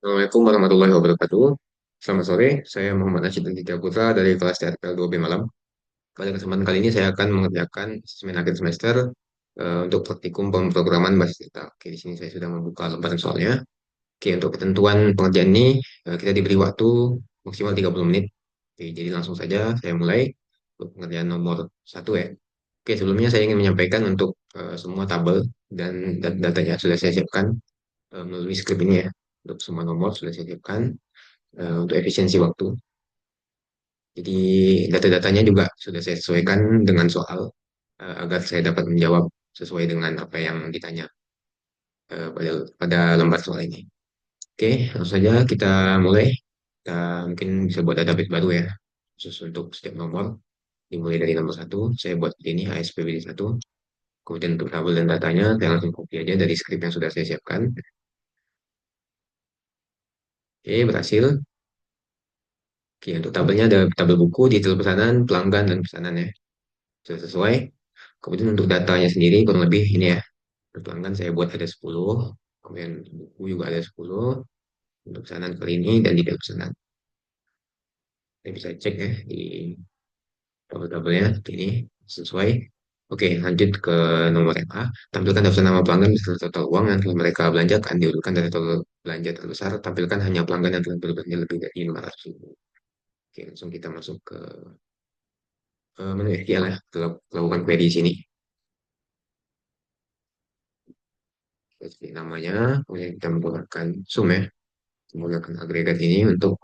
Assalamualaikum warahmatullahi wabarakatuh. Selamat sore, saya Muhammad Rashid Aditya Putra dari kelas TRPL 2B Malam. Pada kesempatan kali ini saya akan mengerjakan asesmen akhir semester untuk praktikum pemrograman basis data. Oke, di sini saya sudah membuka lembaran soalnya. Oke, untuk ketentuan pengerjaan ini kita diberi waktu maksimal 30 menit. Oke, jadi langsung saja saya mulai untuk pengerjaan nomor satu ya. Oke, sebelumnya saya ingin menyampaikan untuk semua tabel dan datanya sudah saya siapkan melalui skrip ini ya. Untuk semua nomor sudah saya siapkan untuk efisiensi waktu. Jadi data-datanya juga sudah saya sesuaikan dengan soal agar saya dapat menjawab sesuai dengan apa yang ditanya pada lembar soal ini. Oke, langsung saja kita mulai. Kita mungkin bisa buat database baru ya, khusus untuk setiap nomor. Dimulai dari nomor satu, saya buat ini ASPBD satu. Kemudian untuk tabel dan datanya, saya langsung copy aja dari skrip yang sudah saya siapkan. Oke, berhasil. Oke, untuk tabelnya ada tabel buku, detail pesanan, pelanggan, dan pesanan ya. Sudah sesuai. Kemudian untuk datanya sendiri kurang lebih ini ya. Untuk pelanggan saya buat ada 10, kemudian buku juga ada 10, untuk pesanan kali ini dan detail pesanan. Saya bisa cek ya di tabel-tabelnya ini sesuai. Oke, lanjut ke nomor yang A. Tampilkan daftar nama pelanggan beserta total uang yang telah mereka belanjakan. Diurutkan dari total belanja terbesar. Tampilkan hanya pelanggan yang telah berbelanja lebih dari 500 ribu. Oke, langsung kita masuk ke menu SQL ya. Kita lakukan query di sini. Seperti namanya, kemudian kita menggunakan sum ya. Menggunakan agregat ini untuk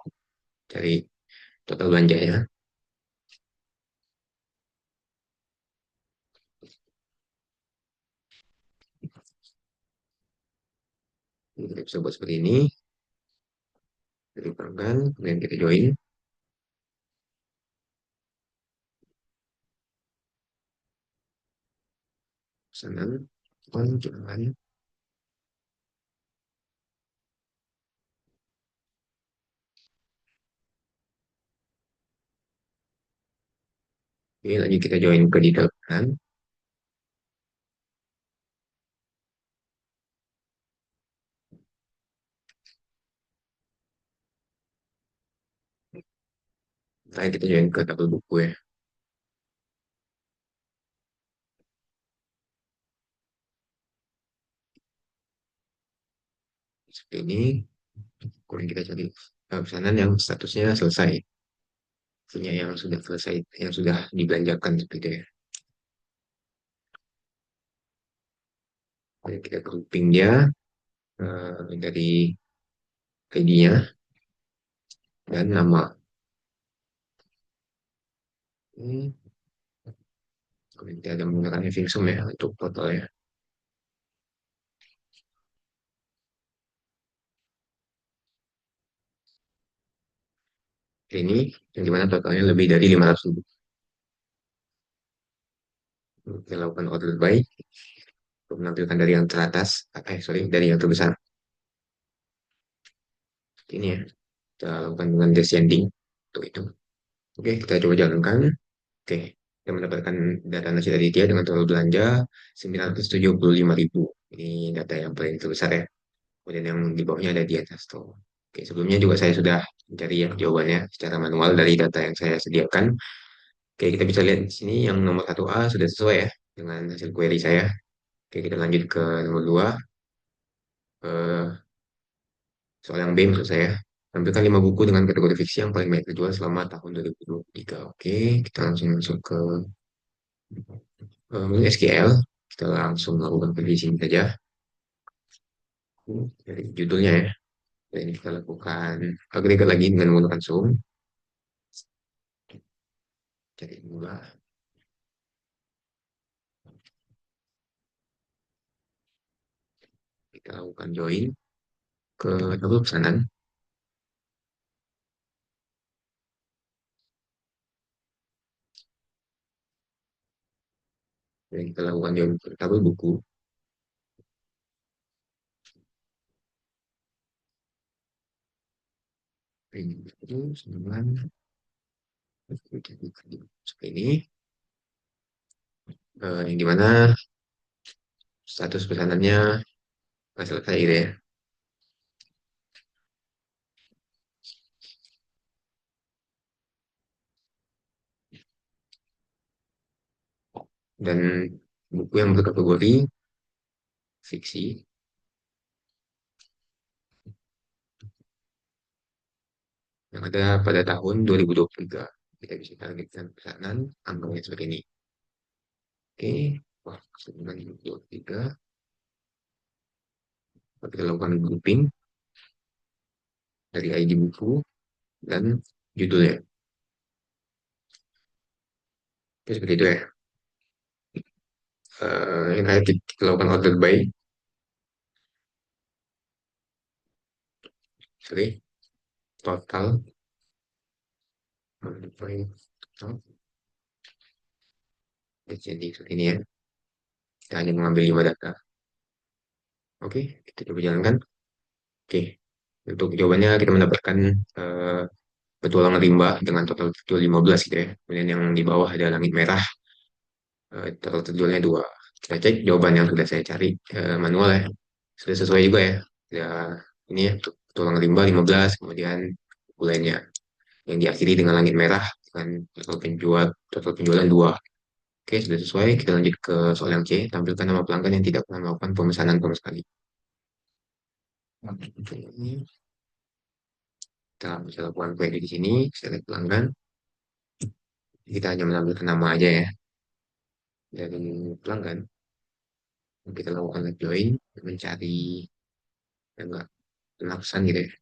cari total belanjanya. Jadi kita bisa buat seperti ini. Dari pelanggan, kemudian kita join. Pesanan, jangan. Oke, lanjut kita join ke detail pesanan. Nah, kita join ke tabel buku ya. Seperti ini. Kemudian kita cari pesanan yang statusnya selesai. Punya yang sudah selesai, yang sudah dibelanjakan seperti itu ya. Kemudian kita grouping dia dari ID-nya dan nama. Hmm, kemudian kita ada menggunakan having sum ya untuk total ya. Ini yang dimana totalnya lebih dari 500 ribu. Kita lakukan order by untuk menampilkan dari yang teratas, sorry, dari yang terbesar. Ini ya, kita lakukan dengan descending untuk itu. Oke, kita coba jalankan. Oke, kita mendapatkan data nasi dari dia dengan total belanja 975 ribu. Ini data yang paling terbesar ya. Kemudian yang di bawahnya ada di atas tuh. Oke, sebelumnya juga saya sudah mencari ya jawabannya secara manual dari data yang saya sediakan. Oke, kita bisa lihat di sini yang nomor satu a sudah sesuai ya dengan hasil query saya. Oke, kita lanjut ke nomor 2. Soal yang B maksud saya. Tampilkan 5 buku dengan kategori fiksi yang paling banyak terjual selama tahun 2023. Oke, kita langsung masuk ke SQL. Kita langsung melakukan di sini saja. Dari judulnya ya. Dan ini kita lakukan agregat lagi dengan menggunakan sum. Cari mula. Kita lakukan join ke tabel pesanan. Dan kita lakukan join ke tabel buku. Ini itu 9. Seperti ini. Yang dimana status pesanannya nggak selesai gitu ya. dan buku yang berkategori fiksi yang ada pada tahun 2023. Kita bisa targetkan pesanan angkanya seperti ini. Oke, wah, 2023. Kita lakukan grouping dari ID buku dan judulnya. Oke, seperti itu ya. Yang terakhir kita lakukan order by. Sorry, total. Order by total. Jadi seperti ini ya. Kita hanya mengambil 5 data. Oke, kita coba jalankan. Oke, untuk jawabannya kita mendapatkan eh, petualangan rimba dengan total terjual 15 gitu ya. Kemudian yang di bawah ada langit merah, total terjualnya 2. Kita cek jawaban yang sudah saya cari manual ya. Sudah sesuai juga ya. Ya, ini ya, petualangan rimba 15, kemudian bulannya yang diakhiri dengan langit merah dengan total penjualan 2. Oke, sudah sesuai. Kita lanjut ke soal yang C. Tampilkan nama pelanggan yang tidak pernah melakukan pemesanan sama sekali. Oke, ini kita bisa lakukan query di sini. Select pelanggan. Kita hanya menampilkan nama aja ya dari pelanggan. Kita lakukan left join mencari yang enggak pesan gitu ya.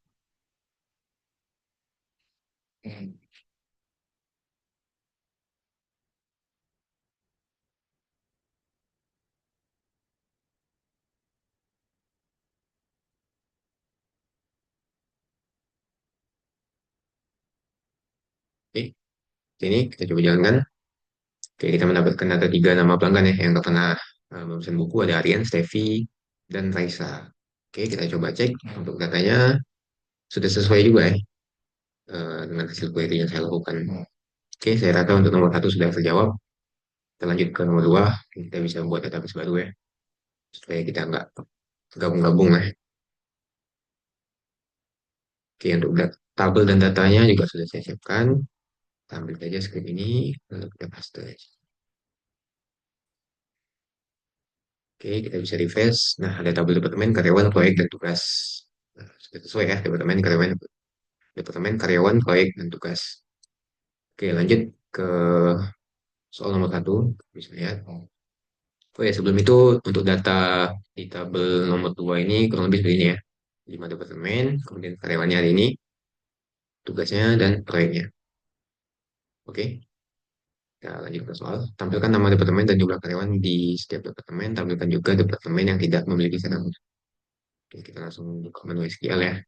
Oke, sini kita coba jalankan. Oke, kita mendapatkan ada 3 nama pelanggan ya yang nggak pernah memesan buku. Ada Aryan, Steffi, dan Raisa. Oke, kita coba cek untuk datanya sudah sesuai juga ya dengan hasil query yang saya lakukan. Oke, saya rasa untuk nomor 1 sudah terjawab. Kita lanjut ke nomor 2. Kita bisa membuat database baru ya supaya kita nggak gabung-gabung lah. Oke, untuk tabel dan datanya juga sudah saya siapkan. Kita ambil saja script ini, lalu kita paste. Oke, kita bisa refresh. Nah, ada tabel departemen, karyawan, proyek, dan tugas. Nah, sudah sesuai ya, departemen, karyawan, proyek, dan tugas. Oke, lanjut ke soal nomor 1. Bisa lihat. Oh ya, sebelum itu untuk data di tabel nomor 2 ini kurang lebih seperti ini ya. 5 departemen, kemudian karyawannya hari ini, tugasnya, dan proyeknya. Oke, kita lanjut ke soal. Tampilkan nama departemen dan jumlah karyawan di setiap departemen. Tampilkan juga departemen yang tidak memiliki server. Oke, kita langsung buka menu SQL ya.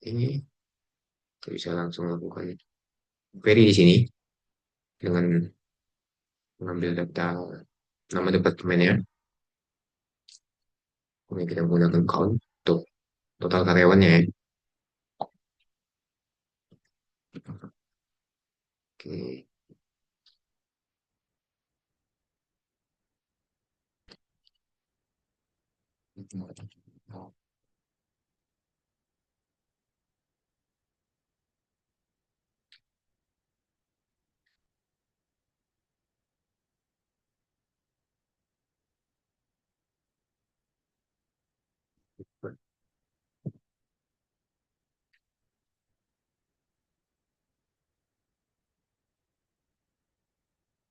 Ini kita bisa langsung lakukan query di sini dengan mengambil data nama departemennya. Kemudian kita menggunakan count untuk total karyawannya ya. Oke,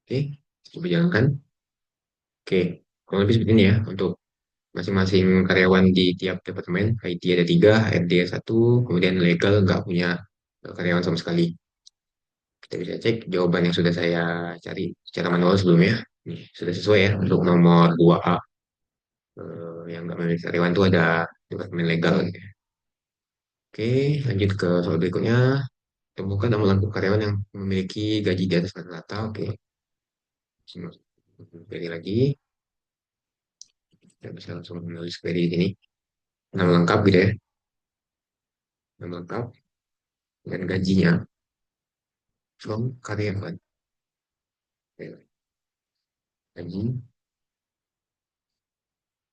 oke, coba jalankan. Oke, kurang lebih seperti ini ya untuk masing-masing karyawan di tiap departemen. IT ada 3, HRD 1, kemudian legal nggak punya karyawan sama sekali. Kita bisa cek jawaban yang sudah saya cari secara manual sebelumnya. Nih, sudah sesuai ya untuk nomor 2A yang nggak memiliki karyawan itu ada departemen legal gitu ya. Oke, lanjut ke soal berikutnya. Temukan nama lengkap karyawan yang memiliki gaji di atas rata-rata. Oke, query lagi. Kita bisa langsung menulis query di sini. Nama lengkap gitu ya. Nama lengkap dan gajinya from karyawan. Oke, gaji.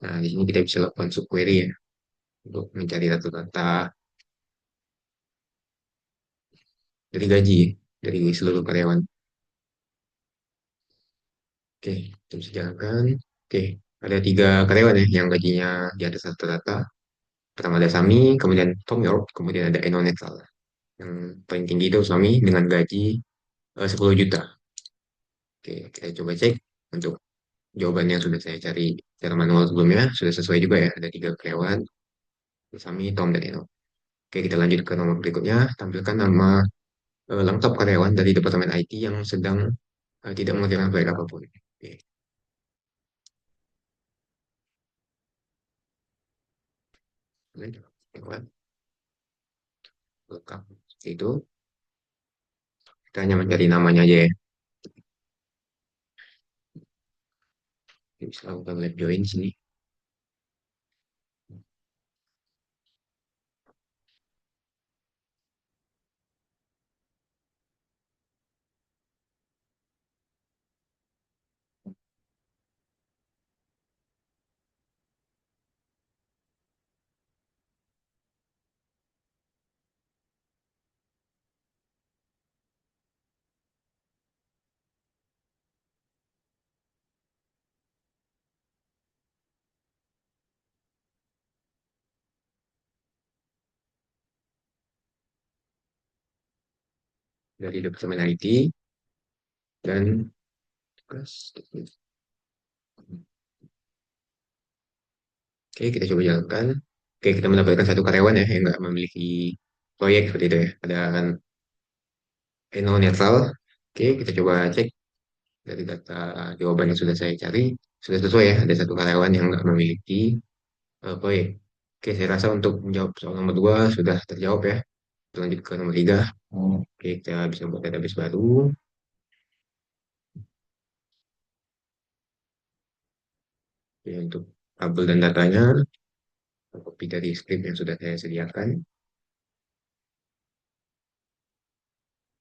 Nah, di sini kita bisa lakukan subquery ya untuk mencari data-data dari gaji ya, dari seluruh karyawan. Oke, itu bisa jalankan. Oke, ada tiga karyawan ya yang gajinya di atas rata-rata. Pertama ada Sami, kemudian Tom York, kemudian ada Eno Netral. Yang paling tinggi itu Sami dengan gaji 10 juta. Oke, kita coba cek untuk jawaban yang sudah saya cari secara manual sebelumnya. Sudah sesuai juga ya, ada tiga karyawan, Sami, Tom, dan Eno. Oke, kita lanjut ke nomor berikutnya. Tampilkan nama lengkap karyawan dari Departemen IT yang sedang tidak mengerjakan proyek apapun. Oke, karyawan lengkap. Itu kita hanya mencari namanya aja ya. Kita bisa lakukan lab join sini dari Departemen IT dan tugas. Oke, kita coba jalankan. Oke, kita mendapatkan satu karyawan ya yang nggak memiliki proyek seperti itu ya. Ada Eno netral. Oke, kita coba cek dari data jawaban yang sudah saya cari. Sudah sesuai ya, ada satu karyawan yang nggak memiliki proyek. Oke, saya rasa untuk menjawab soal nomor dua sudah terjawab ya. Kita lanjut ke nomor tiga. Oke, kita bisa buat database baru. Oke, untuk tabel dan datanya, copy dari script yang sudah saya sediakan.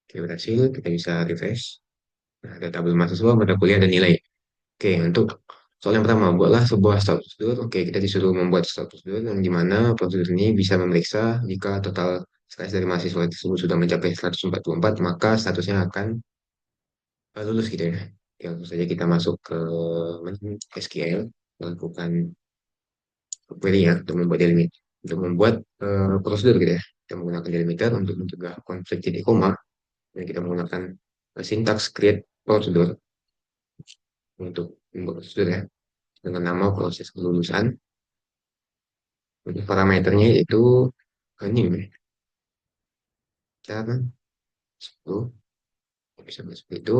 Oke, berhasil. Kita bisa refresh. Nah, ada tabel mahasiswa, mata kuliah, dan nilai. Oke, untuk soal yang pertama, buatlah sebuah status prosedur. Oke, kita disuruh membuat status prosedur yang dimana prosedur ini bisa memeriksa jika total SKS dari mahasiswa tersebut sudah mencapai 144, maka statusnya akan lulus gitu ya. Oke, langsung saja kita masuk ke SQL, melakukan query ya, untuk membuat delimiter. Untuk membuat prosedur gitu ya. Kita menggunakan delimiter untuk mencegah konflik titik koma, dan kita menggunakan sintaks create prosedur untuk membuat prosedur ya, dengan nama proses kelulusan. Untuk parameternya itu ini ya, cara 10 bisa seperti itu.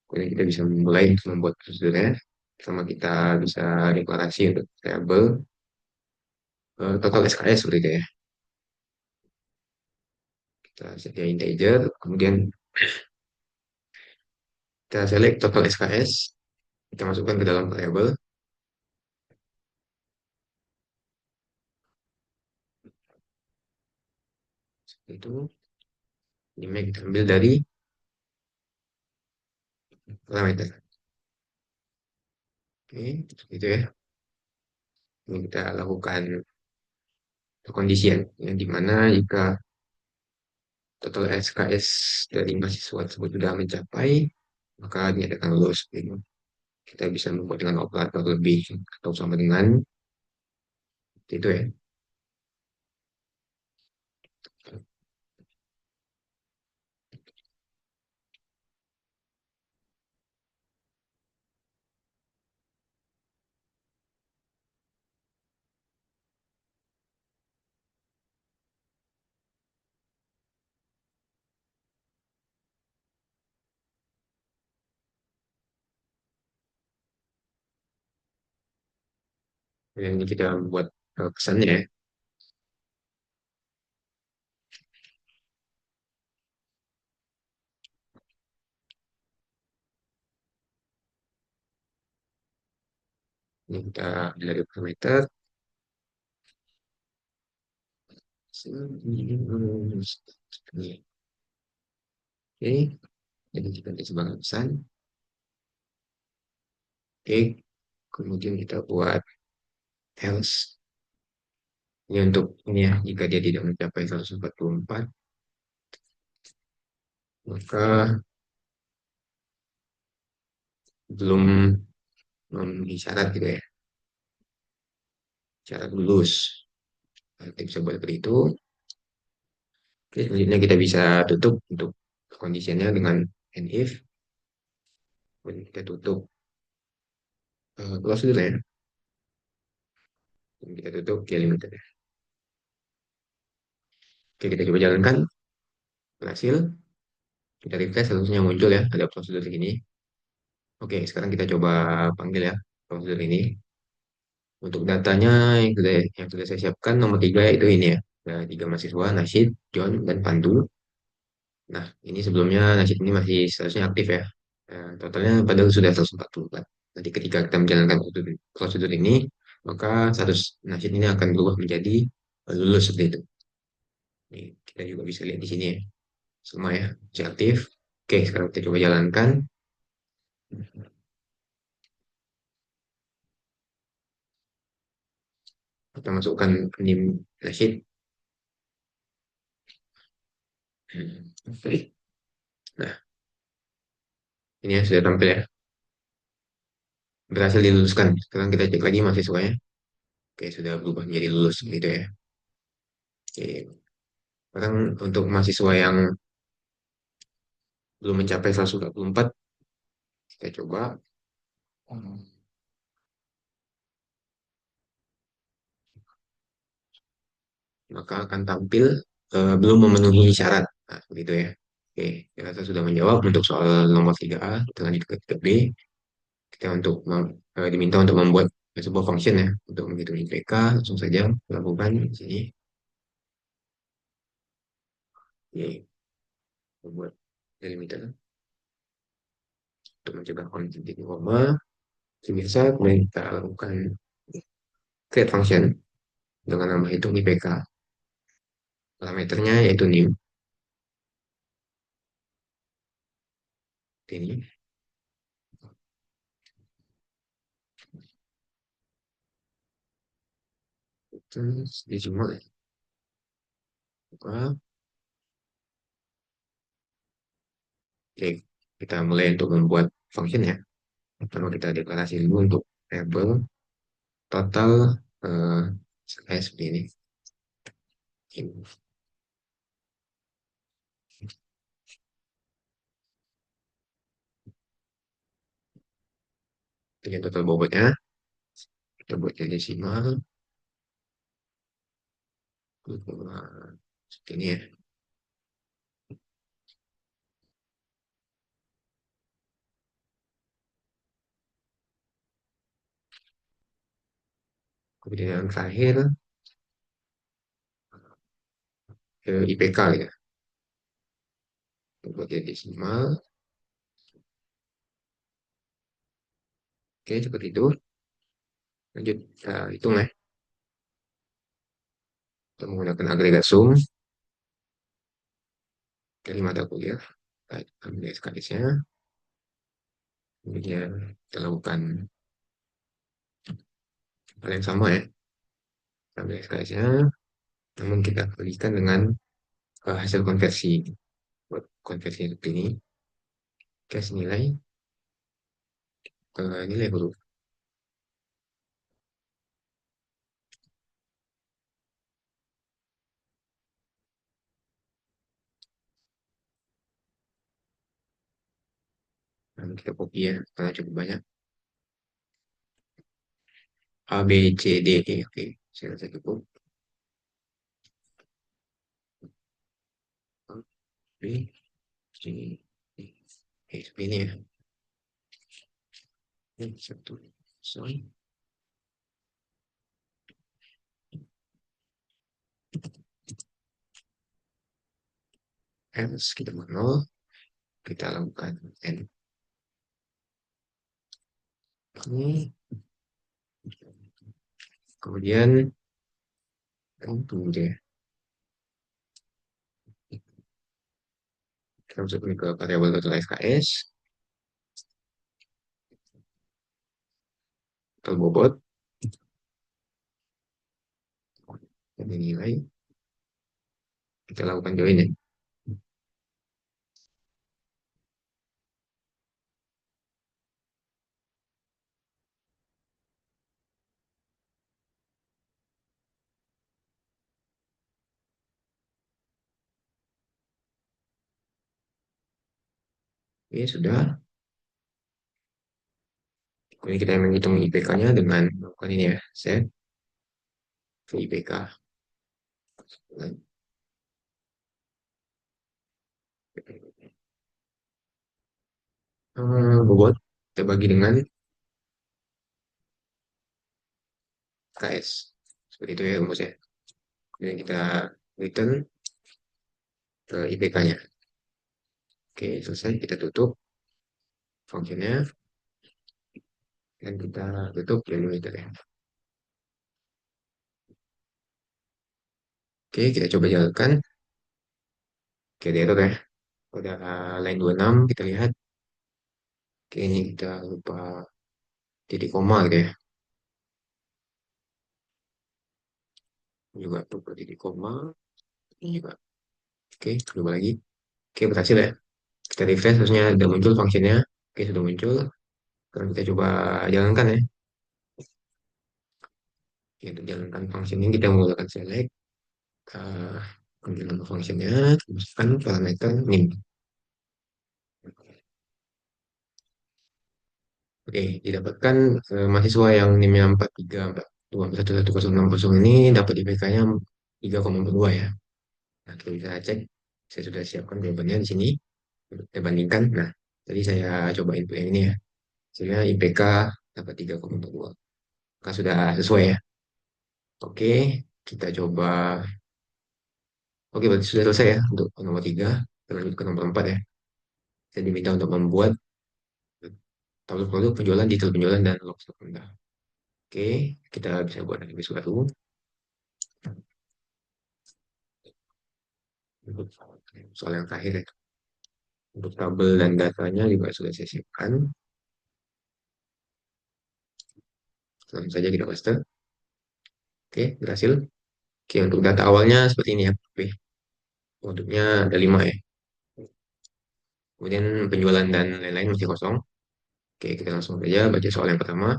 Kemudian kita bisa mulai untuk membuat prosedurnya. Sama kita bisa deklarasi untuk variabel total SKS seperti itu ya. Kita sedia integer, kemudian kita select total SKS, kita masukkan ke dalam variabel itu. Ini kita ambil dari parameter. Oke, seperti itu ya. Ini kita lakukan condition yang dimana jika total SKS dari mahasiswa tersebut sudah mencapai, maka dinyatakan lulus. Kita bisa membuat dengan operator lebih atau sama dengan itu ya. Yang ini kita buat kesannya ya. Ini kita ambil dari parameter. Oke, jadi kita di sebagai pesan. Oke, kemudian kita buat else. Ini untuk ini ya, jika dia tidak mencapai 144, maka belum memenuhi syarat gitu ya, syarat lulus. Nah, kita bisa buat seperti itu. Oke, selanjutnya kita bisa tutup untuk conditionnya dengan and if. Kemudian kita tutup close dulu ya. Dan kita tutup key limited ya. Oke, kita coba jalankan. Berhasil. Kita refresh, seterusnya muncul ya, ada prosedur ini. Oke, sekarang kita coba panggil ya prosedur ini. Untuk datanya yang sudah saya siapkan nomor tiga itu ini ya. Ada tiga mahasiswa, Nasid, John, dan Pandu. Nah, ini sebelumnya Nasid ini masih seharusnya aktif ya. Totalnya padahal sudah 144. Nanti ketika kita menjalankan prosedur ini, maka status Nasid ini akan berubah menjadi lulus seperti itu. Ini kita juga bisa lihat di sini ya. Semua ya, masih aktif. Oke, sekarang kita coba jalankan. Kita masukkan NIM Nasid. Oke. Nah, ini ya sudah tampil ya. Berhasil diluluskan. Sekarang kita cek lagi mahasiswanya. Oke, sudah berubah menjadi lulus gitu ya. Oke. Sekarang untuk mahasiswa yang belum mencapai 144, kita coba. Maka akan tampil belum memenuhi syarat. Nah, begitu ya. Oke, saya rasa sudah menjawab untuk soal nomor 3A. Kita lanjut ke 3B. Kita diminta untuk membuat sebuah function ya untuk menghitung IPK. Langsung saja lakukan di sini. Oke, membuat delimiter untuk mencegah konflik di koma. Sebiasa kemudian kita lakukan create function dengan nama hitung IPK. Parameternya yaitu NIM. Ini terus dijumlah. Oke, kita mulai untuk membuat function ya. Pertama kita deklarasi dulu untuk variable total kayak seperti ini. Ini total bobotnya. Kita buat jadi desimal. Seperti ini ya. Kemudian yang terakhir IPK ya. Kita buat jadi desimal. Oke, seperti itu. Lanjut, hitung ya. Kita menggunakan agregat sum. Dari mata kuliah. Kita ambil SKS-nya. Kemudian kita lakukan hal yang sama ya. Kita ambil SKS-nya. Namun kita berikan dengan hasil konversi. Buat konversi seperti ini. Kasih nilai nilai huruf. Lalu kita copy ya, karena cukup banyak. A, B, C, D, E. Oke, saya rasa cukup. A, B, C, D. Oke, seperti ini ya. Ini satu, sorry. Else kita mau nol. Kita lakukan N. Ini. Kemudian, tunggu deh. Kita masuk ke variabel total SKS. Total bobot. Dan nilai. Kita lakukan join ya. Oke, sudah. Kemudian kita menghitung IPK-nya dengan melakukan ini ya, set ke IPK. Bobot kita bagi dengan KS. Seperti itu ya rumusnya. Kemudian kita return ke IPK-nya. Oke, selesai. Kita tutup fungsinya dan kita tutup denominator ya. Oke, kita coba jalankan. Oke, ada error ya. Pada line 26 kita lihat. Oke, ini kita lupa titik koma gitu ya. Ini juga lupa titik koma. Ini juga. Oke, coba lagi. Oke, berhasil ya. Kita refresh, harusnya sudah muncul fungsinya. Oke, sudah muncul. Sekarang kita coba jalankan ya. Oke, untuk jalankan function ini kita menggunakan select. Uh, Kemudian nama functionnya, masukkan parameter min. Oke, didapatkan mahasiswa yang NIM-nya 4342411060 ini dapat IPK-nya 3,42 ya. Nah, kita bisa cek. Saya sudah siapkan jawabannya di sini. Untuk kita bandingkan. Nah, tadi saya coba input yang ini ya. Sehingga IPK dapat 3,42. Maka sudah sesuai ya. Oke, kita coba. Oke, berarti sudah selesai ya untuk nomor 3. Kita lanjut ke nomor 4 ya. Saya diminta untuk membuat tabel produk penjualan, detail penjualan, dan log stok rendah. Oke, kita bisa buat database baru. Untuk soal yang terakhir ya. Untuk tabel dan datanya juga sudah saya siapkan. Langsung saja kita paste. Oke, berhasil. Oke, untuk data awalnya seperti ini ya. Oke, produknya ada 5 ya. Kemudian penjualan dan lain-lain masih kosong. Oke, kita langsung saja baca soal yang pertama.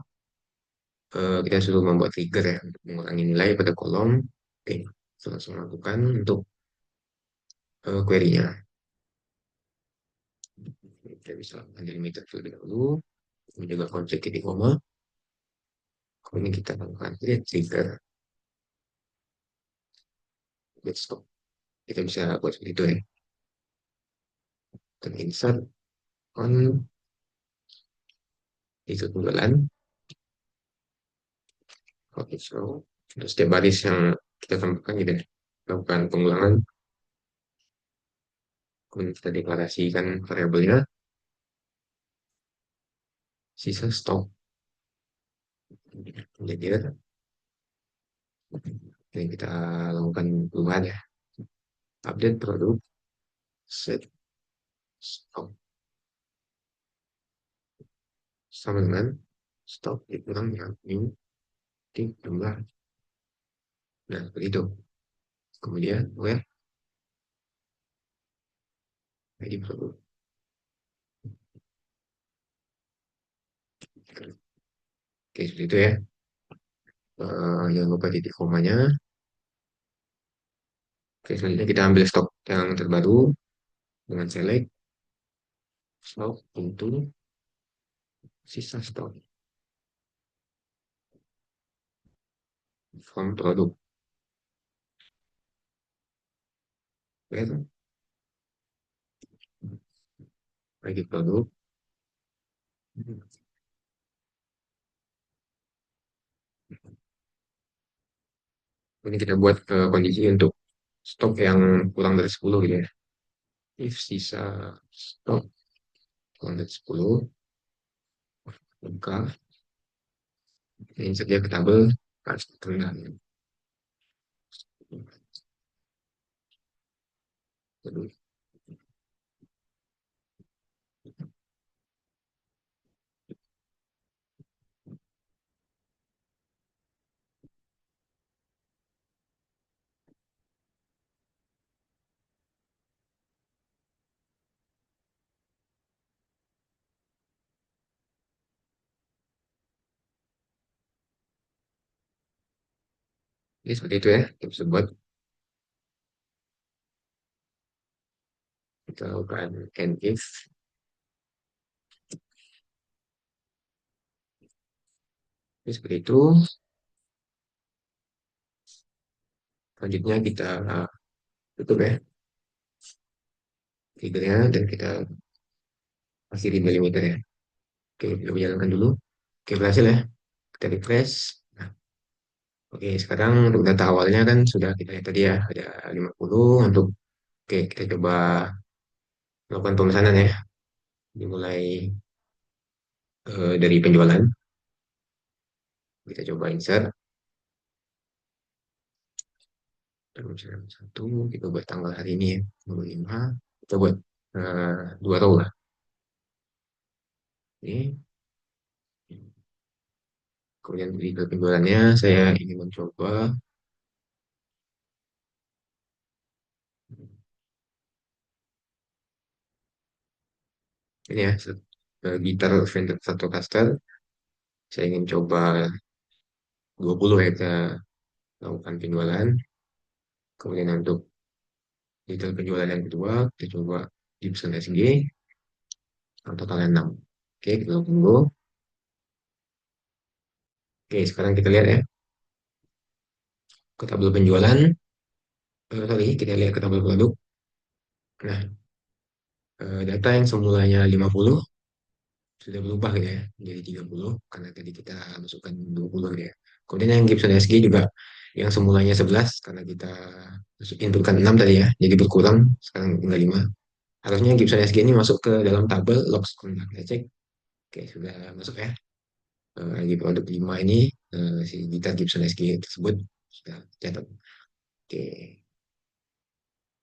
Kita suruh membuat trigger ya untuk mengurangi nilai pada kolom. Oke, kita langsung lakukan untuk query-nya. Kita bisa lakukan delimiter terlebih dahulu. Menjaga konsep titik koma. Kemudian kita lakukan create trigger get stop. Kita bisa buat seperti itu ya. Dan insert on itu penjualan. Oke, so untuk setiap baris yang kita tambahkan gitu ya. Lakukan pengulangan. Kemudian kita deklarasikan variabelnya. Sisa stop. Jadi dan kita lakukan perubahan ya. Update produk set stop sama dengan stop dikurang dengan new di jumlah. Nah, seperti itu. Kemudian where ID produk. Oke, seperti itu ya. Jangan lupa titik komanya. Oke, selanjutnya kita ambil stok yang terbaru dengan select stok untuk sisa stok from produk. Where ID produk. Ini kita buat kondisi untuk stok yang kurang dari 10 gitu ya. If sisa stok kurang dari 10, maka ini saja ke tabel harus terendam. Jadi seperti itu ya, kita bisa buat. Kita lakukan end if. Jadi seperti itu. Selanjutnya kita tutup ya triggernya dan kita akhiri delimiter ya. Oke, kita jalankan dulu. Oke, berhasil ya. Kita refresh. Nah, oke, sekarang untuk data awalnya kan sudah kita lihat tadi ya, ada 50 untuk, oke, kita coba melakukan pemesanan ya. Dimulai dari penjualan. Kita coba insert. Terus satu, kita buat tanggal hari ini ya, 25. Kita buat dua row lah. Ini. Kemudian di penjualannya saya ingin mencoba ini ya, gitar Fender Stratocaster. Saya ingin coba 20 ya, kita lakukan penjualan. Kemudian untuk detail penjualan yang kedua, kita coba Gibson SG, totalnya 6. Oke, kita tunggu. Oke, sekarang kita lihat ya, ke tabel penjualan. Sorry, kita lihat ke tabel produk. Nah, data yang semulanya 50 sudah berubah gitu ya, menjadi 30, karena tadi kita masukkan 20 gitu ya. Kemudian yang Gibson SG juga, yang semulanya 11, karena kita inputkan 6 tadi ya, jadi berkurang, sekarang tinggal 5. Harusnya Gibson SG ini masuk ke dalam tabel logs kontak. Kita cek. Oke, sudah masuk ya. Lagi produk 5 ini, si gitar Gibson SG tersebut sudah catat. Oke.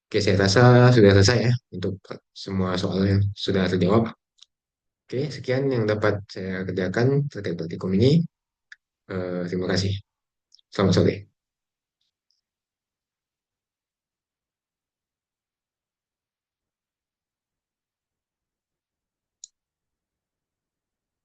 Oke, saya rasa sudah selesai ya untuk semua soal yang sudah terjawab. Oke, sekian yang dapat saya kerjakan terkait praktikum ini. Terima kasih. Selamat sore.